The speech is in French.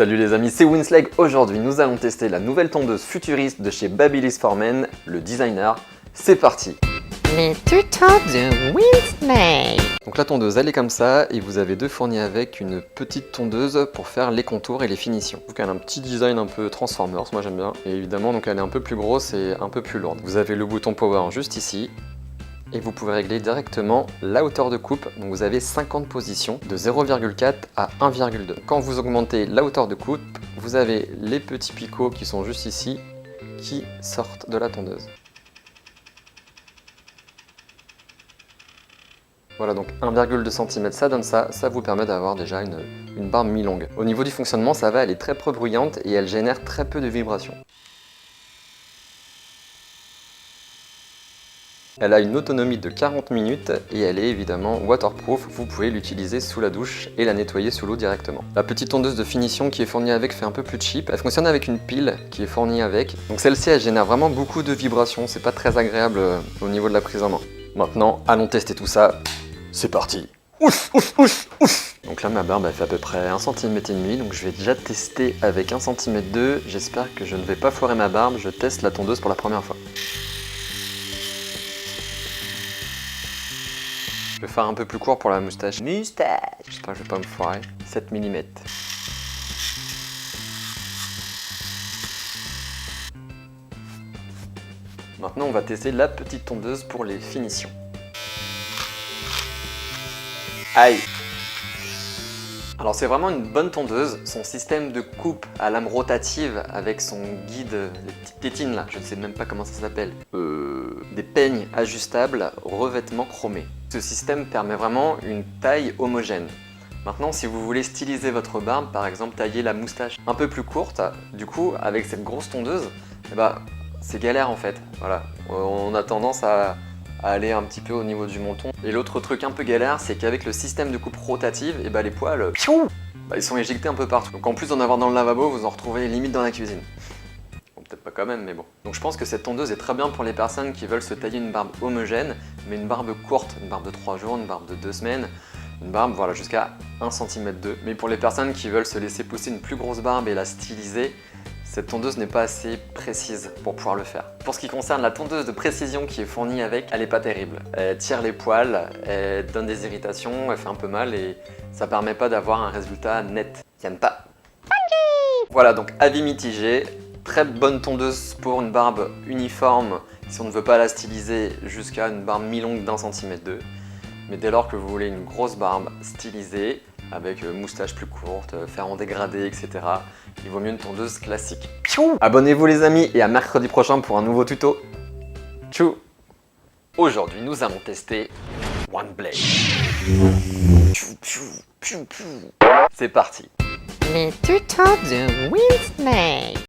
Salut les amis, c'est Winslag. Aujourd'hui, nous allons tester la nouvelle tondeuse futuriste de chez Babyliss for Men, le designer. C'est parti! Les tutos de Winslag. Donc la tondeuse, elle est comme ça, et vous avez deux fournis avec une petite tondeuse pour faire les contours et les finitions. Donc elle a un petit design un peu Transformers, moi j'aime bien. Et évidemment, donc elle est un peu plus grosse et un peu plus lourde. Vous avez le bouton Power juste ici. Et vous pouvez régler directement la hauteur de coupe. Donc vous avez 50 positions de 0,4 à 1,2. Quand vous augmentez la hauteur de coupe, vous avez les petits picots qui sont juste ici qui sortent de la tondeuse. Voilà, donc 1,2 cm, ça donne ça. Ça vous permet d'avoir déjà une barbe mi-longue. Au niveau du fonctionnement, ça va, elle est très peu bruyante et elle génère très peu de vibrations. Elle a une autonomie de 40 minutes et elle est évidemment waterproof. Vous pouvez l'utiliser sous la douche et la nettoyer sous l'eau directement. La petite tondeuse de finition qui est fournie avec fait un peu plus cheap. Elle fonctionne avec une pile qui est fournie avec. Donc celle-ci, elle génère vraiment beaucoup de vibrations. C'est pas très agréable au niveau de la prise en main. Maintenant, allons tester tout ça. C'est parti! Ouf, ouf, ouf, ouf. Donc là, ma barbe, elle fait à peu près 1,5 cm. Donc je vais déjà tester avec 1,2 cm. J'espère que je ne vais pas foirer ma barbe. Je teste la tondeuse pour la première fois. Je vais faire un peu plus court pour la moustache. J'espère que je vais pas me foirer. 7 mm. Maintenant, on va tester la petite tondeuse pour les finitions. Aïe! Alors c'est vraiment une bonne tondeuse. Son système de coupe à lame rotative avec son guide, les petites tétines là, je ne sais même pas comment ça s'appelle. Des peignes ajustables, revêtement chromé. Ce système permet vraiment une taille homogène. Maintenant, si vous voulez styliser votre barbe, par exemple tailler la moustache un peu plus courte, du coup avec cette grosse tondeuse, c'est galère en fait. Voilà, on a tendance à aller un petit peu au niveau du menton. Et l'autre truc un peu galère, c'est qu'avec le système de coupe rotative, les poils, ils sont éjectés un peu partout. Donc en plus d'en avoir dans le lavabo, vous en retrouvez limite dans la cuisine. Bon, peut-être pas quand même, mais bon. Donc je pense que cette tondeuse est très bien pour les personnes qui veulent se tailler une barbe homogène, mais une barbe courte, une barbe de 3 jours, une barbe de 2 semaines, une barbe voilà, jusqu'à 1,2 cm. Mais pour les personnes qui veulent se laisser pousser une plus grosse barbe et la styliser, cette tondeuse n'est pas assez précise pour pouvoir le faire. Pour ce qui concerne la tondeuse de précision qui est fournie avec, elle n'est pas terrible. Elle tire les poils, elle donne des irritations, elle fait un peu mal et ça permet pas d'avoir un résultat net. J'aime pas. Voilà, donc avis mitigé. Très bonne tondeuse pour une barbe uniforme si on ne veut pas la styliser jusqu'à une barbe mi-longue d'1,2 cm. Mais dès lors que vous voulez une grosse barbe stylisée, avec moustache plus courte, faire en dégradé, etc. Il vaut mieux une tondeuse classique. Abonnez-vous les amis et à mercredi prochain pour un nouveau tuto. Tchou. Aujourd'hui, nous allons tester OneBlade. C'est parti. Les tutos de Winslag.